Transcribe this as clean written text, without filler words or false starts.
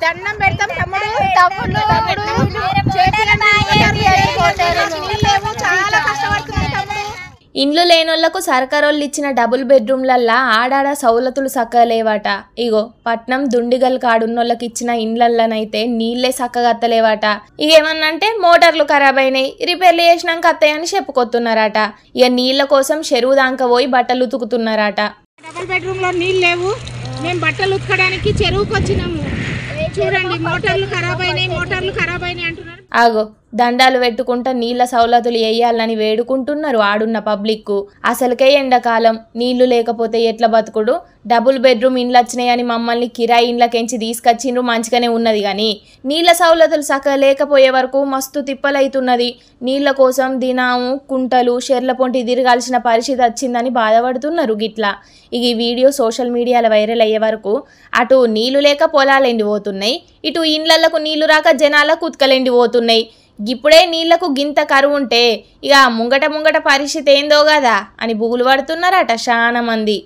దండం పెడతాం తమ్ముడు చాలా కష్టపడుతున్నాయి తమ్ముడు. ఇండ్లు లేనోళ్లకు సర్కారోళ్ళు ఇచ్చిన డబుల్ బెడ్రూమ్లల్లా ఆడాడ సౌలతులు సక్కలేవాట. ఇగో పట్నం దుండిగల్ కాడున్నోళ్ళకి ఇచ్చిన ఇండ్లల్లనైతే నీళ్లే సక్కగత్తలేవాట. ఇక ఏమన్నంటే మోటార్లు ఖరాబ్ అయినాయి, రిపేర్లు చేసినాక అత్తయ్యని చెప్పుకొస్తున్నారట. ఇక నీళ్ల కోసం చెరువు దాకా పోయి బట్టలు ఉతుకుతున్నారట. డబుల్ బెడ్రూమ్ లో నీళ్ళు లేవు, మేము బట్టలు ఉతకడానికి చెరువుకి వచ్చినాము. చూడండి మోటార్లు ఖరాబ్ అయినాయి అంటున్నారు. ఆగో దండాలు పెట్టుకుంటా నీళ్ల సౌలతులు వేయాలని వేడుకుంటున్నారు ఆడున్న పబ్లిక్. అసలుకే ఎండాకాలం, నీళ్లు లేకపోతే ఎట్లా బతుకుడు? డబుల్ బెడ్రూమ్ ఇండ్లు వచ్చినాయని మమ్మల్ని కిరాయి ఇండ్లకెంచి తీసుకొచ్చిండ్రు, మంచిగానే ఉన్నది. కానీ నీళ్ల సౌలతులు సక్క లేకపోయే వరకు మస్తు తిప్పలైతున్నది. నీళ్ల కోసం దినాము కుంటలు షెర్ల పొంటి తిరగాల్సిన పరిస్థితి వచ్చిందని బాధపడుతున్నారు గిట్లా. ఇక ఈ వీడియో సోషల్ మీడియాలో వైరల్ అయ్యే వరకు అటు నీళ్లు లేక పొలాలు ఎండిపోతున్నాయి, ఇటు ఇండ్లకు నీళ్లు రాక జనాలకు ఉతకలెండిపోతున్నాయి. ఇప్పుడే నీళ్లకు గింత కరువు ఉంటే ఇక ముంగట పరిస్థితి ఏందో కదా అని బుగులు పడుతున్నారట చాలా మంది.